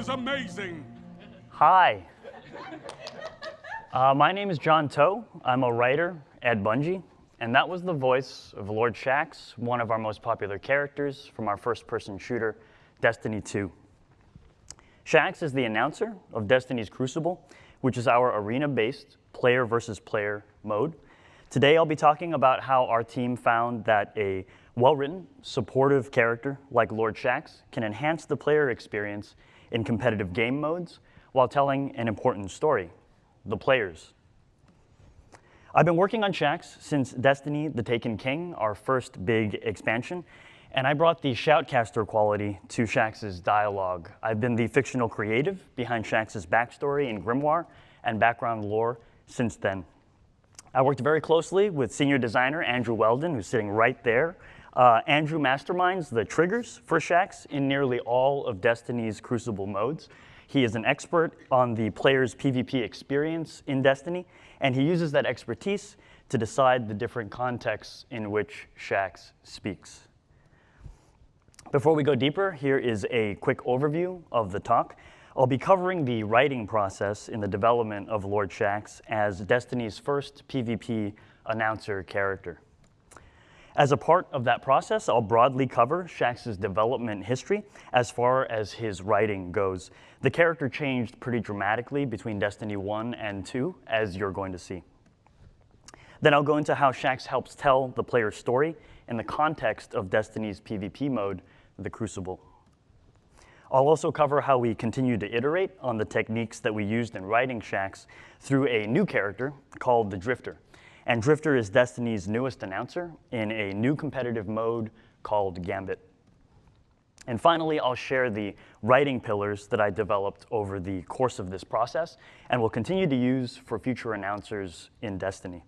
was amazing. Hi. My name is John Toe. I'm a writer at Bungie, and that was the voice of Lord Shaxx, one of our most popular characters from our first-person shooter, Destiny 2. Shaxx is the announcer of Destiny's Crucible, which is our arena-based player versus player mode. Today I'll be talking about how our team found that a well-written, supportive character like Lord Shaxx can enhance the player experience in competitive game modes while telling an important story, the players. I've been working on Shaxx since Destiny: The Taken King, our first big expansion, and I brought the shoutcaster quality to Shaxx's dialogue. I've been the fictional creative behind Shaxx's backstory in Grimoire and background lore since then. I worked very closely with senior designer Andrew Weldon, who's sitting right there. Andrew masterminds the triggers for Shaxx in nearly all of Destiny's Crucible modes. He is an expert on the player's PvP experience in Destiny, and he uses that expertise to decide the different contexts in which Shaxx speaks. Before we go deeper, here is a quick overview of the talk. I'll be covering the writing process in the development of Lord Shaxx as Destiny's first PvP announcer character. As a part of that process, I'll broadly cover Shaxx's development history as far as his writing goes. The character changed pretty dramatically between Destiny 1 and 2, as you're going to see. Then I'll go into how Shaxx helps tell the player's story in the context of Destiny's PvP mode, the Crucible. I'll also cover how we continue to iterate on the techniques that we used in writing Shaxx through a new character called the Drifter. And Drifter is Destiny's newest announcer in a new competitive mode called Gambit. And finally, I'll share the writing pillars that I developed over the course of this process and will continue to use for future announcers in Destiny.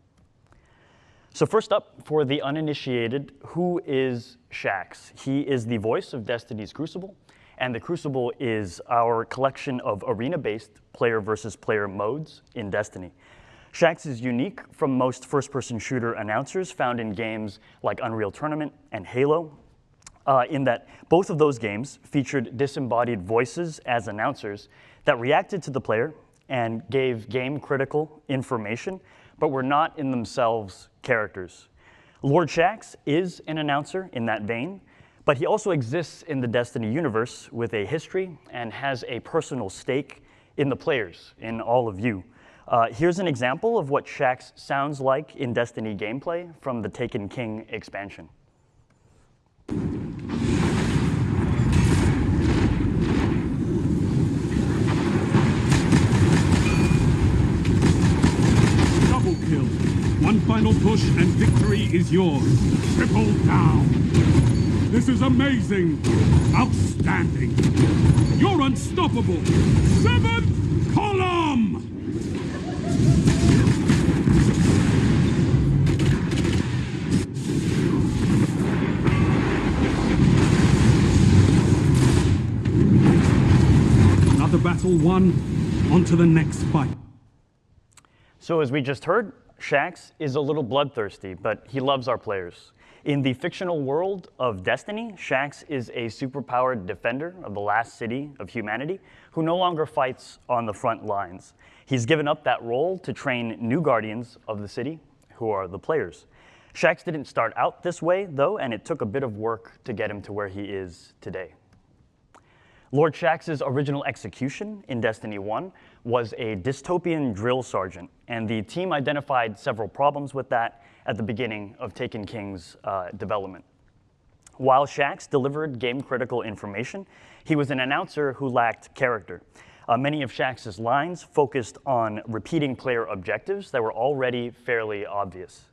So first up, for the uninitiated, who is Shaxx? He is the voice of Destiny's Crucible, and the Crucible is our collection of arena-based player versus player modes in Destiny. Shaxx is unique from most first-person shooter announcers found in games like Unreal Tournament and Halo, in that both of those games featured disembodied voices as announcers that reacted to the player and gave game-critical information, but were not in themselves characters. Lord Shaxx is an announcer in that vein, but he also exists in the Destiny universe with a history and has a personal stake in the players, in all of you. Here's an example of what Shaxx sounds like in Destiny gameplay from the Taken King expansion. Double kill. One final push and victory is yours. Triple down. This is amazing. Outstanding. You're unstoppable. 7th column! Another battle won. On to the next fight. So as we just heard, Shaxx is a little bloodthirsty, but he loves our players. In the fictional world of Destiny, Shaxx is a superpowered defender of the last city of humanity who no longer fights on the front lines. He's given up that role to train new guardians of the city, who are the players. Shaxx didn't start out this way, though, and it took a bit of work to get him to where he is today. Lord Shaxx's original execution in Destiny 1 was a dystopian drill sergeant, and the team identified several problems with that at the beginning of Taken King's development. While Shaxx delivered game-critical information, he was an announcer who lacked character. Many of Shaxx's lines focused on repeating player objectives that were already fairly obvious.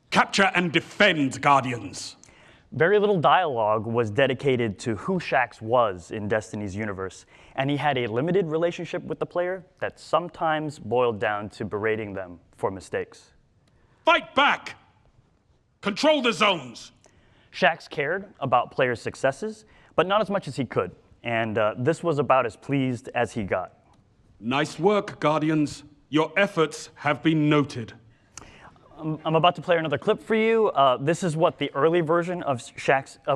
Capture and defend, Guardians. Very little dialogue was dedicated to who Shaxx was in Destiny's universe, and he had a limited relationship with the player that sometimes boiled down to berating them for mistakes. Fight back! Control the zones! Shaxx cared about players' successes, but not as much as he could, and this was about as pleased as he got. Nice work, Guardians. Your efforts have been noted. I'm about to play another clip for you. This is what the early version of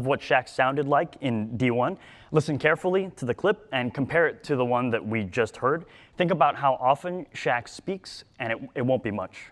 what Shaxx sounded like in D1. Listen carefully to the clip and compare it to the one that we just heard. Think about how often Shaxx speaks, and it won't be much.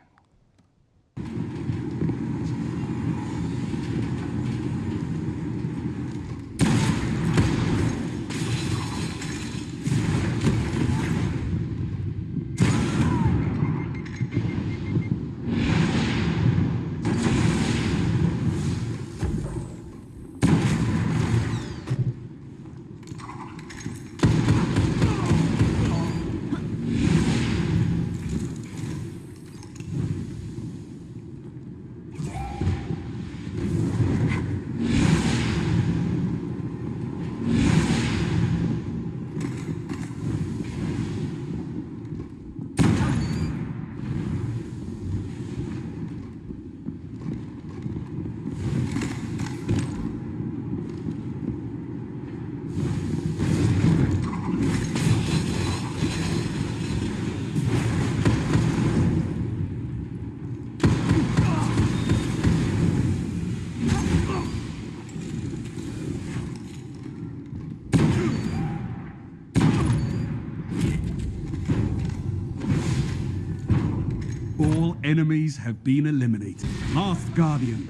All enemies have been eliminated. Last Guardian,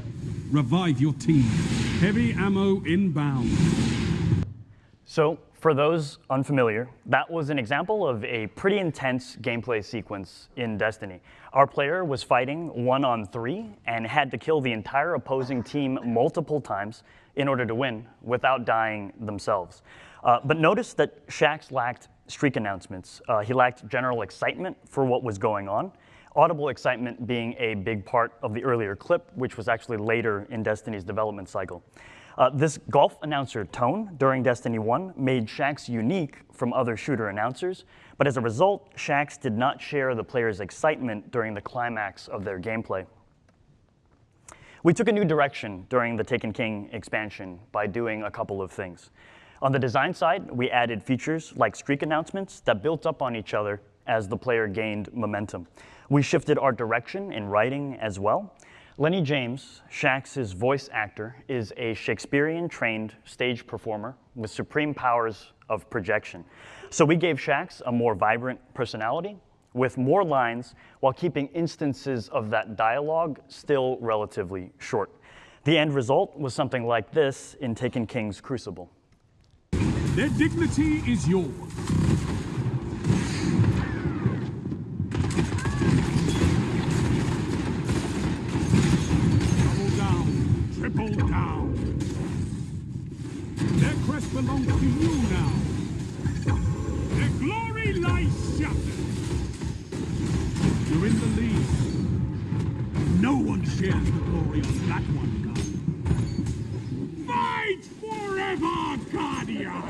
revive your team. Heavy ammo inbound. So, for those unfamiliar, that was an example of a pretty intense gameplay sequence in Destiny. Our player was fighting 1-on-3 and had to kill the entire opposing team multiple times in order to win without dying themselves. But notice that Shaxx lacked streak announcements. He lacked general excitement for what was going on. Audible excitement being a big part of the earlier clip, which was actually later in Destiny's development cycle. This golf announcer tone during Destiny 1 made Shaxx unique from other shooter announcers, but as a result, Shaxx did not share the player's excitement during the climax of their gameplay. We took a new direction during the Taken King expansion by doing a couple of things. On the design side, we added features like streak announcements that built up on each other as the player gained momentum. We shifted our direction in writing as well. Lenny James, Shaxx's voice actor, is a Shakespearean-trained stage performer with supreme powers of projection. So we gave Shaxx a more vibrant personality with more lines while keeping instances of that dialogue still relatively short. The end result was something like this in Taken King's Crucible. Their dignity is yours. Triple down. Their crest belongs to you now. Their glory lies shattered. You're in the lead. No one shares the glory on that one, gun. Fight forever, Guardian!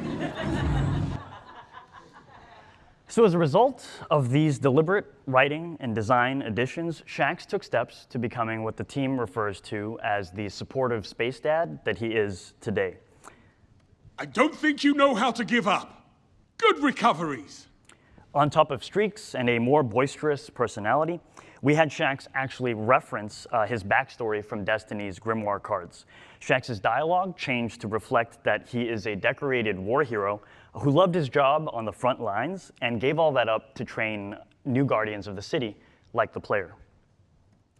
So as a result of these deliberate writing and design additions, Shaxx took steps to becoming what the team refers to as the supportive space dad that he is today. I don't think you know how to give up. Good recoveries. On top of streaks and a more boisterous personality, we had Shaxx actually reference his backstory from Destiny's Grimoire cards. Shaxx's dialogue changed to reflect that he is a decorated war hero who loved his job on the front lines and gave all that up to train new guardians of the city, like the player.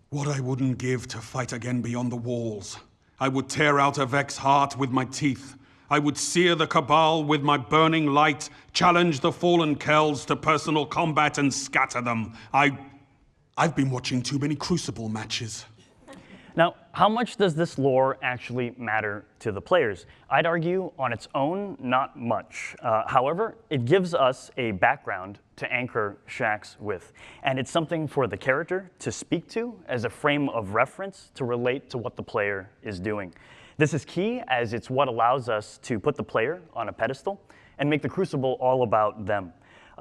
What I wouldn't give to fight again beyond the walls. I would tear out a Vex heart with my teeth. I would sear the Cabal with my burning light, challenge the fallen Kells to personal combat and scatter them. I've been watching too many Crucible matches. Now, how much does this lore actually matter to the players? I'd argue on its own, not much. However, it gives us a background to anchor Shaxx with, and it's something for the character to speak to as a frame of reference to relate to what the player is doing. This is key as it's what allows us to put the player on a pedestal and make the Crucible all about them.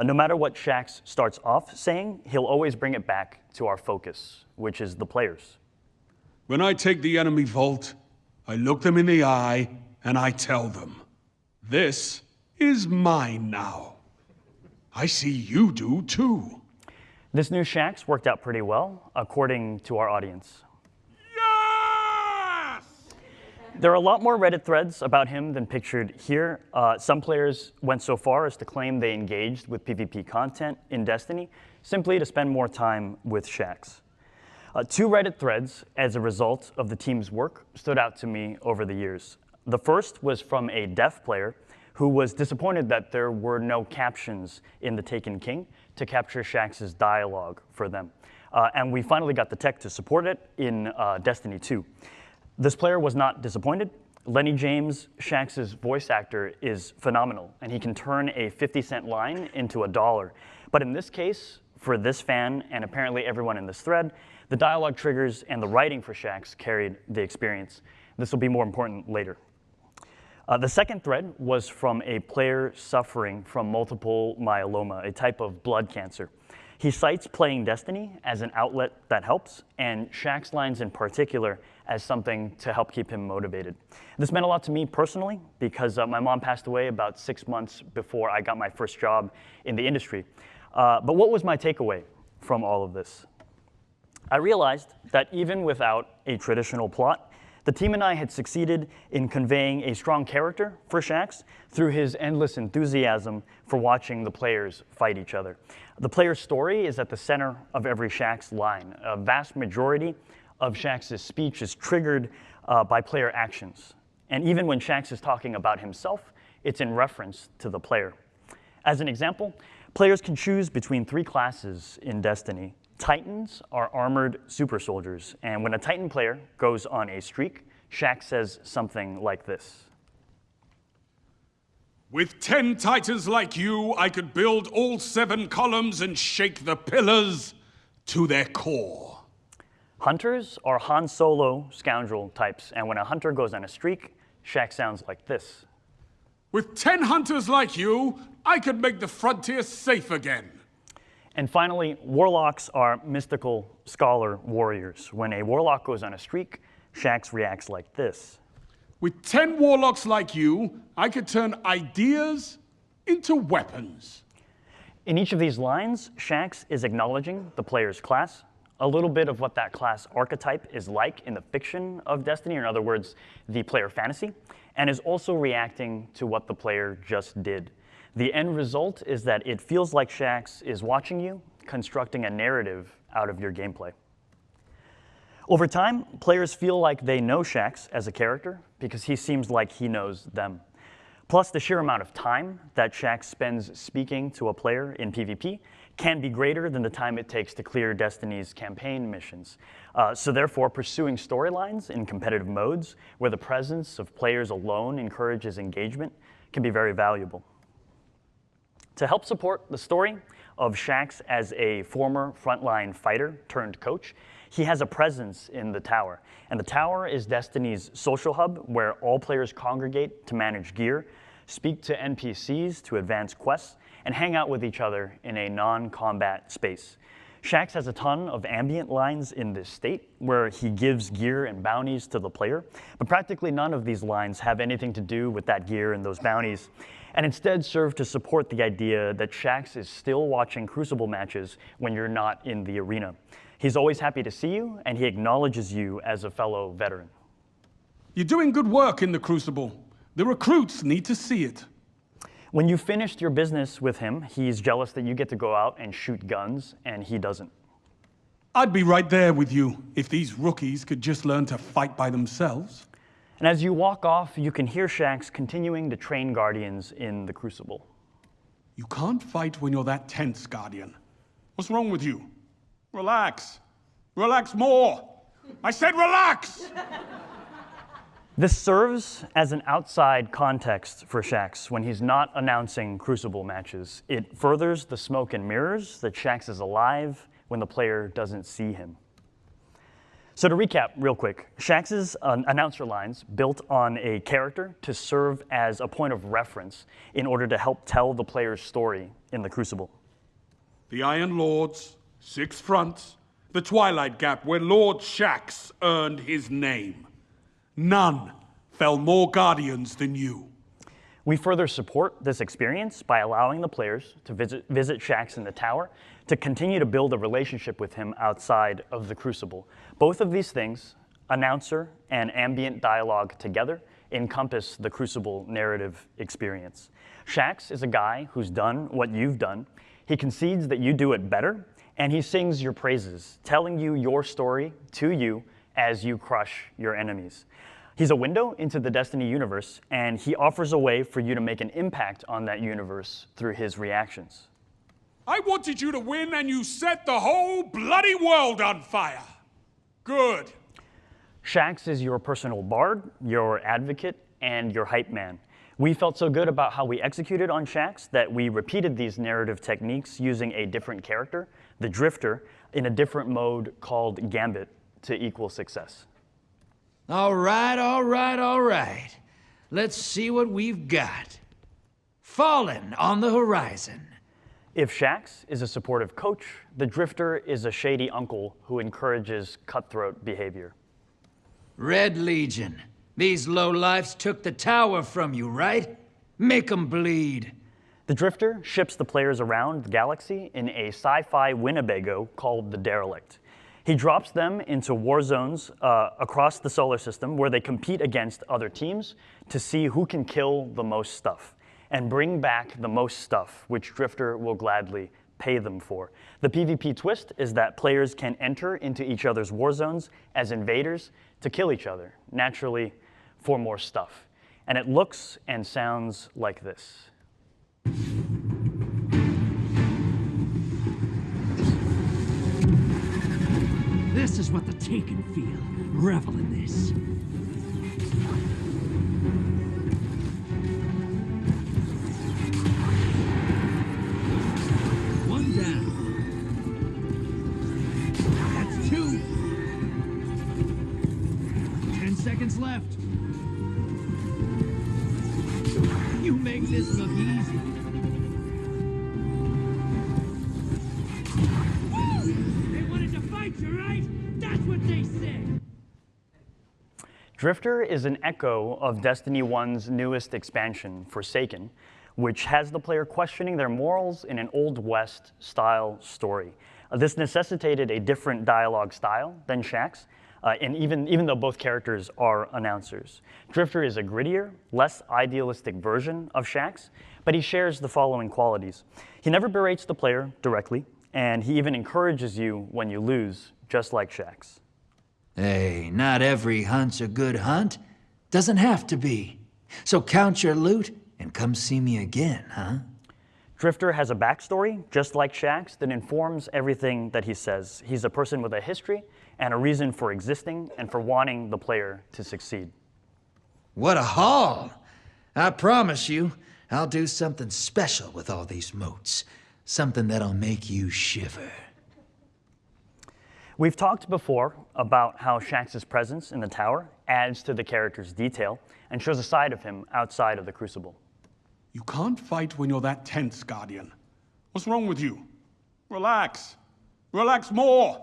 No matter what Shaxx starts off saying, he'll always bring it back to our focus, which is the players. When I take the enemy vault, I look them in the eye and I tell them, this is mine now. I see you do too. This new Shaxx worked out pretty well, according to our audience. Yes! There are a lot more Reddit threads about him than pictured here. Some players went so far as to claim they engaged with PvP content in Destiny simply to spend more time with Shaxx. Two Reddit threads, as a result of the team's work, stood out to me over the years. The first was from a deaf player who was disappointed that there were no captions in the Taken King to capture Shaxx's dialogue for them. And we finally got the tech to support it in Destiny 2. This player was not disappointed. Lenny James, Shaxx's voice actor, is phenomenal, and he can turn a 50-cent line into $1. But in this case, for this fan, and apparently everyone in this thread, the dialogue triggers and the writing for Shaxx carried the experience. This will be more important later. The second thread was from a player suffering from multiple myeloma, a type of blood cancer. He cites playing Destiny as an outlet that helps, and Shaxx lines in particular as something to help keep him motivated. This meant a lot to me personally because my mom passed away about 6 months before I got my first job in the industry. But what was my takeaway from all of this? I realized that even without a traditional plot, the team and I had succeeded in conveying a strong character for Shaxx through his endless enthusiasm for watching the players fight each other. The player's story is at the center of every Shaxx line. A vast majority of Shaxx's speech is triggered by player actions. And even when Shaxx is talking about himself, it's in reference to the player. As an example, players can choose between 3 classes in Destiny. Titans are armored super soldiers, and when a Titan player goes on a streak, Shaxx says something like this. With 10 Titans like you, I could build all 7 columns and shake the pillars to their core. Hunters are Han Solo scoundrel types, and when a hunter goes on a streak, Shaxx sounds like this. With 10 hunters like you, I could make the frontier safe again. And finally, warlocks are mystical scholar warriors. When a warlock goes on a streak, Shaxx reacts like this. With 10 warlocks like you, I could turn ideas into weapons. In each of these lines, Shaxx is acknowledging the player's class, a little bit of what that class archetype is like in the fiction of Destiny, or in other words, the player fantasy, and is also reacting to what the player just did. The end result is that it feels like Shaxx is watching you, constructing a narrative out of your gameplay. Over time, players feel like they know Shaxx as a character because he seems like he knows them. Plus, the sheer amount of time that Shaxx spends speaking to a player in PvP can be greater than the time it takes to clear Destiny's campaign missions. So therefore, pursuing storylines in competitive modes where the presence of players alone encourages engagement can be very valuable. To help support the story of Shaxx as a former frontline fighter turned coach, he has a presence in the Tower. And the Tower is Destiny's social hub where all players congregate to manage gear, speak to NPCs to advance quests, and hang out with each other in a non-combat space. Shaxx has a ton of ambient lines in this state where he gives gear and bounties to the player, but practically none of these lines have anything to do with that gear and those bounties, and instead serve to support the idea that Shaxx is still watching Crucible matches when you're not in the arena. He's always happy to see you, and he acknowledges you as a fellow veteran. You're doing good work in the Crucible. The recruits need to see it. When you finished your business with him, he's jealous that you get to go out and shoot guns, and he doesn't. I'd be right there with you if these rookies could just learn to fight by themselves. And as you walk off, you can hear Shaxx continuing to train Guardians in the Crucible. You can't fight when you're that tense, Guardian. What's wrong with you? Relax. Relax more. I said relax! This serves as an outside context for Shaxx when he's not announcing Crucible matches. It furthers the smoke and mirrors that Shaxx is alive when the player doesn't see him. So to recap real quick, Shaxx's announcer lines built on a character to serve as a point of reference in order to help tell the player's story in the Crucible. The Iron Lords, 6 fronts, the Twilight Gap where Lord Shaxx earned his name. None fell more Guardians than you. We further support this experience by allowing the players to visit Shaxx in the tower to continue to build a relationship with him outside of the Crucible. Both of these things, announcer and ambient dialogue together, encompass the Crucible narrative experience. Shaxx is a guy who's done what you've done. He concedes that you do it better, and he sings your praises, telling you your story to you as you crush your enemies. He's a window into the Destiny universe, and he offers a way for you to make an impact on that universe through his reactions. I wanted you to win, and you set the whole bloody world on fire. Good. Shaxx is your personal bard, your advocate, and your hype man. We felt so good about how we executed on Shaxx that we repeated these narrative techniques using a different character, the Drifter, in a different mode called Gambit to equal success. All right, all right, all right. Let's see what we've got. Fallen on the horizon. If Shaxx is a supportive coach, the Drifter is a shady uncle who encourages cutthroat behavior. Red Legion. These lowlifes took the tower from you, right? Make 'em bleed. The Drifter ships the players around the galaxy in a sci-fi Winnebago called the Derelict. He drops them into war zones across the solar system where they compete against other teams to see who can kill the most stuff and bring back the most stuff, which Drifter will gladly pay them for. The PvP twist is that players can enter into each other's war zones as invaders to kill each other, naturally for more stuff. And it looks and sounds like this. This is what the Taken feel. Revel in this. One down. That's 2. 10 seconds left. You make this look easy. That's what they said! Drifter is an echo of Destiny 1's newest expansion, Forsaken, which has the player questioning their morals in an Old West-style story. This necessitated a different dialogue style than Shaxx, and even though both characters are announcers. Drifter is a grittier, less idealistic version of Shaxx, but he shares the following qualities. He never berates the player directly, and he even encourages you when you lose, just like Shaxx. Hey, not every hunt's a good hunt. Doesn't have to be. So count your loot and come see me again, huh? Drifter has a backstory, just like Shaxx, that informs everything that he says. He's a person with a history and a reason for existing and for wanting the player to succeed. What a haul! I promise you, I'll do something special with all these motes. Something that'll make you shiver. We've talked before about how Shaxx's presence in the tower adds to the character's detail and shows a side of him outside of the Crucible. You can't fight when you're that tense, Guardian. What's wrong with you? Relax. Relax more.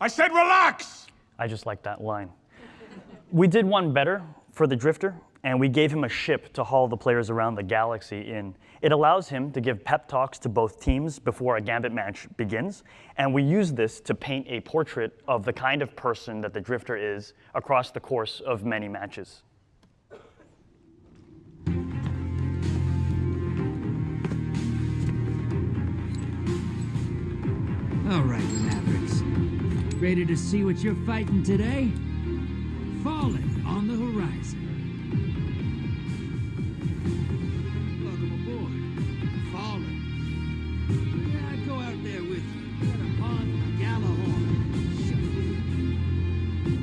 I said relax! I just like that line. We did one better for the Drifter, and we gave him a ship to haul the players around the galaxy in. It allows him to give pep talks to both teams before a Gambit match begins, and we use this to paint a portrait of the kind of person that the Drifter is across the course of many matches. All right, Mavericks. Ready to see what you're fighting today? Fallen on the horizon. Welcome aboard. Fallen. Yeah, I'd go out there with you. Get upon Galahorn.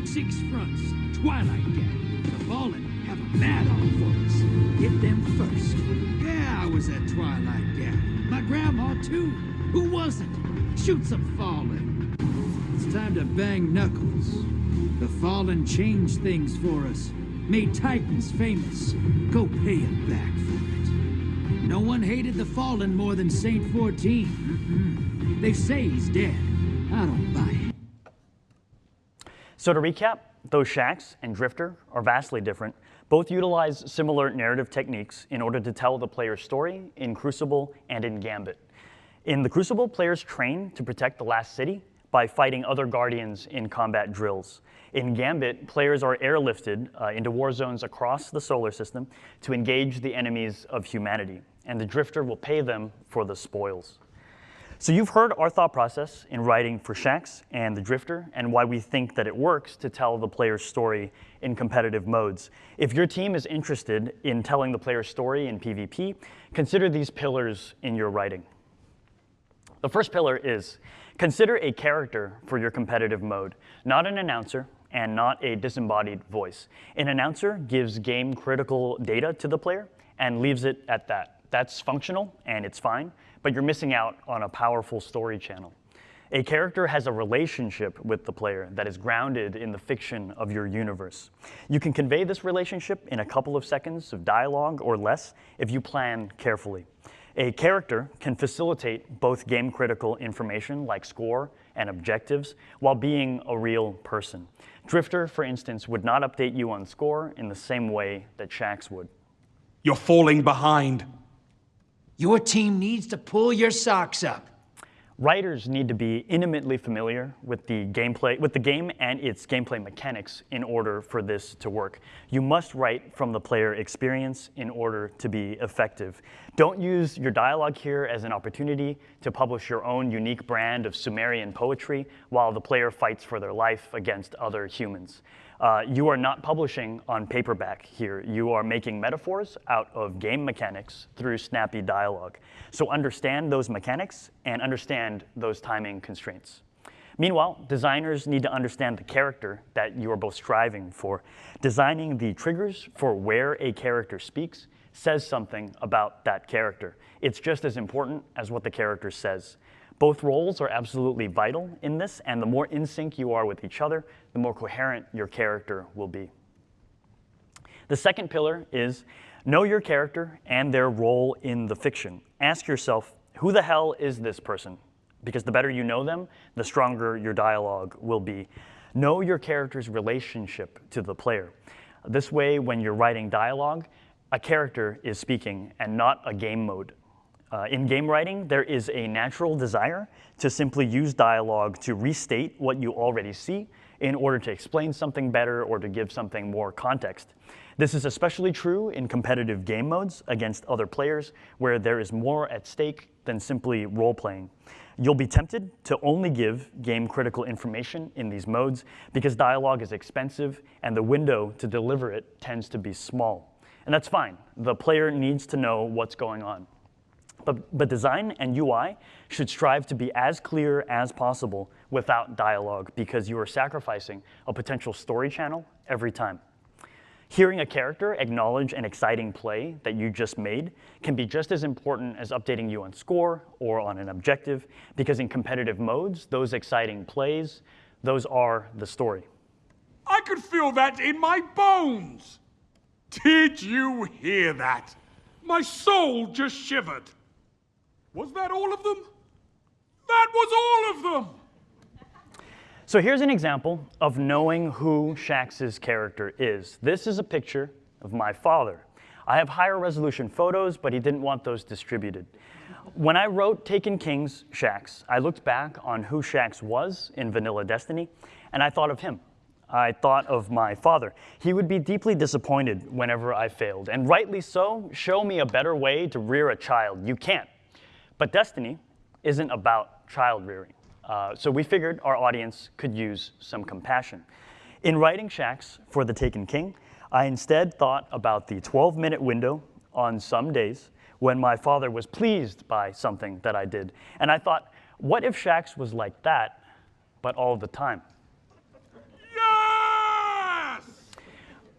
6 fronts. Twilight Gang. The Fallen have a mad on for us. Get them first. Yeah, I was at Twilight Gang. My grandma, too. Who wasn't? Shoot some Fallen. It's time to bang knuckles. The Fallen changed things for us. Made Titans famous. Go pay them back for it. No one hated the Fallen more than Saint 14. They say he's dead. I don't buy it. So to recap, though Shaxx and Drifter are vastly different, both utilize similar narrative techniques in order to tell the player's story in Crucible and in Gambit. In the Crucible, players train to protect the last city by fighting other Guardians in combat drills. In Gambit, players are airlifted into war zones across the solar system to engage the enemies of humanity, and the Drifter will pay them for the spoils. So you've heard our thought process in writing for Shaxx and the Drifter, and why we think that it works to tell the player's story in competitive modes. If your team is interested in telling the player's story in PvP, consider these pillars in your writing. The first pillar is, consider a character for your competitive mode, not an announcer and not a disembodied voice. An announcer gives game-critical data to the player and leaves it at that. That's functional and it's fine, but you're missing out on a powerful story channel. A character has a relationship with the player that is grounded in the fiction of your universe. You can convey this relationship in a couple of seconds of dialogue or less if you plan carefully. A character can facilitate both game-critical information like score and objectives while being a real person. Drifter, for instance, would not update you on score in the same way that Shaxx would. You're falling behind. Your team needs to pull your socks up. Writers need to be intimately familiar with the game and its gameplay mechanics in order for this to work. You must write from the player experience in order to be effective. Don't use your dialogue here as an opportunity to publish your own unique brand of Sumerian poetry while the player fights for their life against other humans. You are not publishing on paperback here. You are making metaphors out of game mechanics through snappy dialogue. So understand those mechanics and understand those timing constraints. Meanwhile, designers need to understand the character that you are both striving for. Designing the triggers for where a character speaks says something about that character. It's just as important as what the character says. Both roles are absolutely vital in this, and the more in sync you are with each other, the more coherent your character will be. The second pillar is know your character and their role in the fiction. Ask yourself, who the hell is this person? Because the better you know them, the stronger your dialogue will be. Know your character's relationship to the player. This way, when you're writing dialogue, a character is speaking and not a game mode. In game writing, there is a natural desire to simply use dialogue to restate what you already see in order to explain something better or to give something more context. This is especially true in competitive game modes against other players where there is more at stake than simply role-playing. You'll be tempted to only give game-critical information in these modes because dialogue is expensive and the window to deliver it tends to be small. And that's fine. The player needs to know what's going on. But design and UI should strive to be as clear as possible without dialogue because you are sacrificing a potential story channel every time. Hearing a character acknowledge an exciting play that you just made can be just as important as updating you on score or on an objective because in competitive modes, those exciting plays, those are the story. I could feel that in my bones. Did you hear that? My soul just shivered. Was that all of them? That was all of them! So here's an example of knowing who Shaxx's character is. This is a picture of my father. I have higher resolution photos, but he didn't want those distributed. When I wrote Taken King's Shaxx, I looked back on who Shaxx was in vanilla Destiny, and I thought of him. I thought of my father. He would be deeply disappointed whenever I failed, and rightly so. Show me a better way to rear a child. You can't. But Destiny isn't about child rearing. So we figured our audience could use some compassion. In writing Shaxx for the Taken King, I instead thought about the 12-minute window on some days when my father was pleased by something that I did. And I thought, what if Shaxx was like that, but all the time?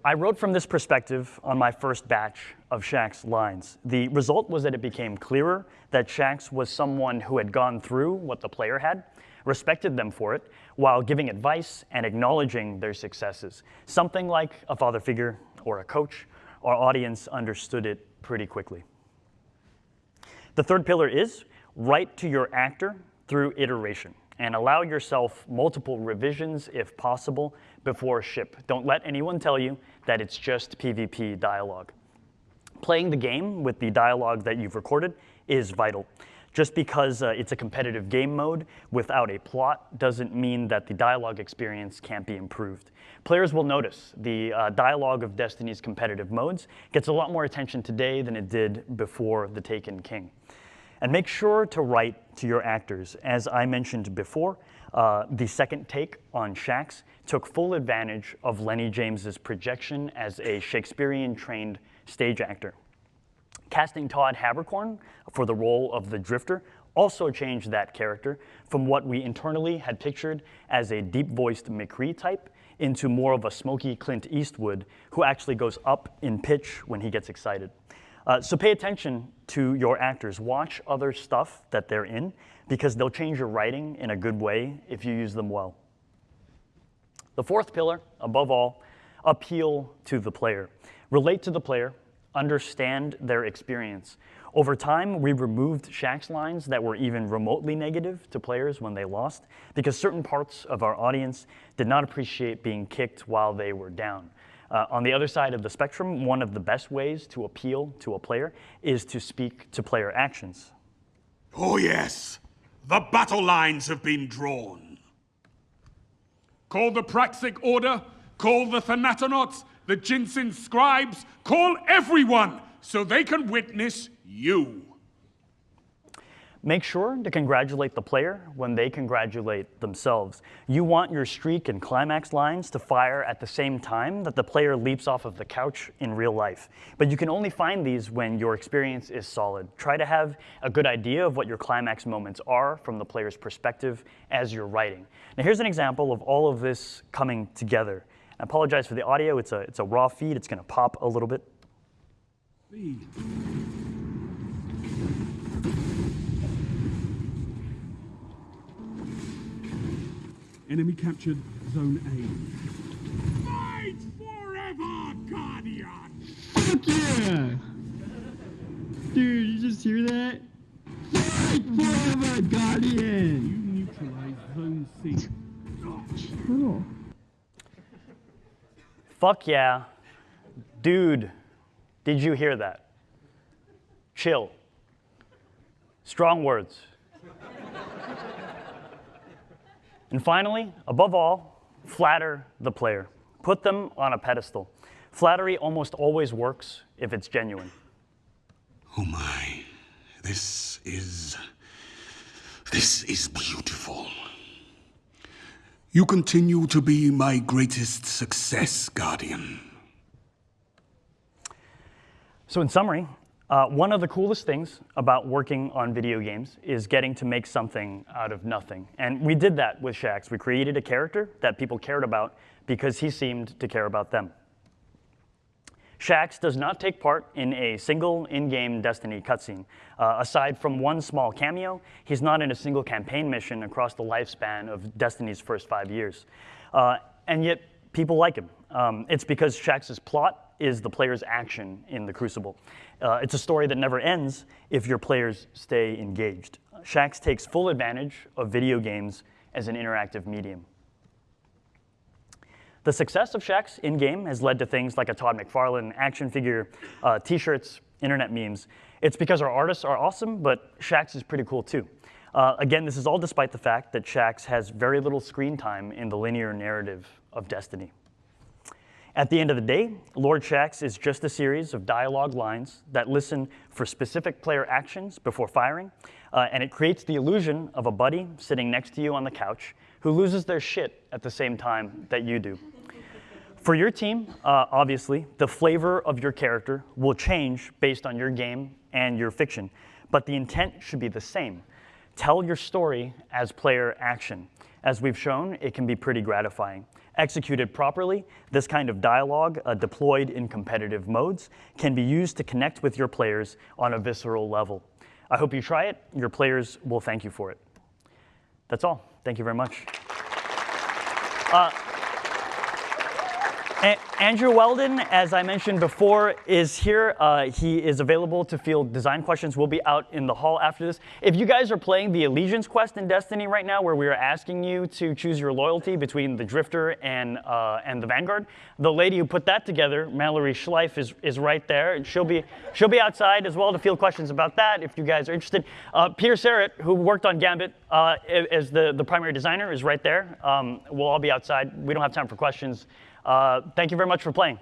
I wrote from this perspective on my first batch of Shaxx lines. The result was that it became clearer that Shaxx was someone who had gone through what the player had, respected them for it, while giving advice and acknowledging their successes. Something like a father figure or a coach. Our audience understood it pretty quickly. The third pillar is write to your actor through iteration and allow yourself multiple revisions if possible before ship. Don't let anyone tell you that it's just PvP dialogue. Playing the game with the dialogue that you've recorded is vital. Just because it's a competitive game mode without a plot doesn't mean that the dialogue experience can't be improved. Players will notice the dialogue of Destiny's competitive modes gets a lot more attention today than it did before The Taken King. And make sure to write to your actors. As I mentioned before, the second take on Shaxx took full advantage of Lenny James's projection as a Shakespearean-trained stage actor. Casting Todd Habercorn for the role of the Drifter also changed that character from what we internally had pictured as a deep-voiced McCree type into more of a smoky Clint Eastwood who actually goes up in pitch when he gets excited. So pay attention to your actors. Watch other stuff that they're in because they'll change your writing in a good way if you use them well. The fourth pillar, above all, appeal to the player. Relate to the player. Understand their experience. Over time, we removed Shaxx lines that were even remotely negative to players when they lost because certain parts of our audience did not appreciate being kicked while they were down. On the other side of the spectrum, one of the best ways to appeal to a player is to speak to player actions. Oh yes, the battle lines have been drawn. Call the Praxic Order, call the Thanatonauts, the Jinsen Scribes, call everyone so they can witness you. Make sure to congratulate the player when they congratulate themselves. You want your streak and climax lines to fire at the same time that the player leaps off of the couch in real life. But you can only find these when your experience is solid. Try to have a good idea of what your climax moments are from the player's perspective as you're writing. Now here's an example of all of this coming together. I apologize for the audio, it's a raw feed, it's gonna pop a little bit. Enemy captured Zone A. Fight forever, Guardian! Fuck yeah! Dude, you just hear that? Fight forever, Guardian! You neutralize Zone C. Cool. Fuck yeah. Dude, did you hear that? Chill. Strong words. And finally, above all, flatter the player. Put them on a pedestal. Flattery almost always works if it's genuine. Oh my, this is beautiful. You continue to be my greatest success, Guardian. So in summary, one of the coolest things about working on video games is getting to make something out of nothing. And we did that with Shaxx. We created a character that people cared about because he seemed to care about them. Shaxx does not take part in a single in-game Destiny cutscene. Aside from one small cameo, he's not in a single campaign mission across the lifespan of Destiny's first 5 years. And yet, people like him. It's because Shaxx's plot is the player's action in the Crucible. It's a story that never ends if your players stay engaged. Shaxx takes full advantage of video games as an interactive medium. The success of Shaxx in-game has led to things like a Todd McFarlane action figure, t-shirts, internet memes. It's because our artists are awesome, but Shaxx is pretty cool too. Again, this is all despite the fact that Shaxx has very little screen time in the linear narrative of Destiny. At the end of the day, Lord Shaxx is just a series of dialogue lines that listen for specific player actions before firing, and it creates the illusion of a buddy sitting next to you on the couch who loses their shit at the same time that you do. For your team, obviously, the flavor of your character will change based on your game and your fiction, but the intent should be the same. Tell your story as player action. As we've shown, it can be pretty gratifying. Executed properly, this kind of dialogue, deployed in competitive modes, can be used to connect with your players on a visceral level. I hope you try it. Your players will thank you for it. That's all. Thank you very much. Andrew Weldon, as I mentioned before, is here. He is available to field design questions. We'll be out in the hall after this. If you guys are playing the Allegiance quest in Destiny right now, where we are asking you to choose your loyalty between the Drifter and the Vanguard, the lady who put that together, Mallory Schleif, is right there. And she'll be outside as well to field questions about that if you guys are interested. Peter Serrett, who worked on Gambit as the primary designer, is right there. We'll all be outside. We don't have time for questions. Thank you very much for playing.